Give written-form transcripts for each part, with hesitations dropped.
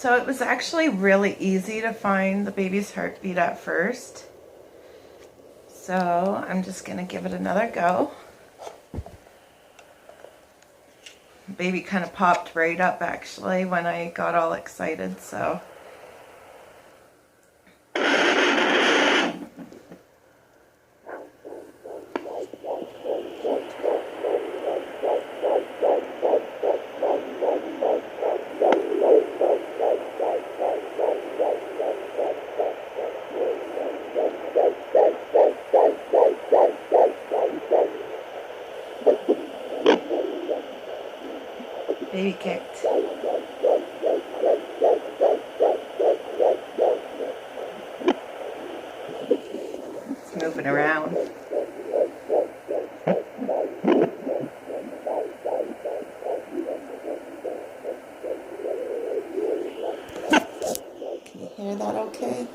So it was actually really easy to find the baby's heartbeat at first. So I'm just going to give it another go. Baby kind of popped right up actually when I got all excited, so. Baby kicked. It's moving around. Can you hear that okay?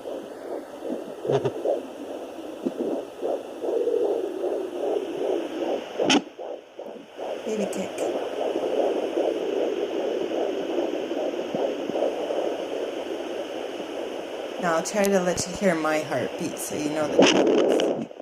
Baby kick. Now I'll try to let you hear my heartbeat so you know the difference.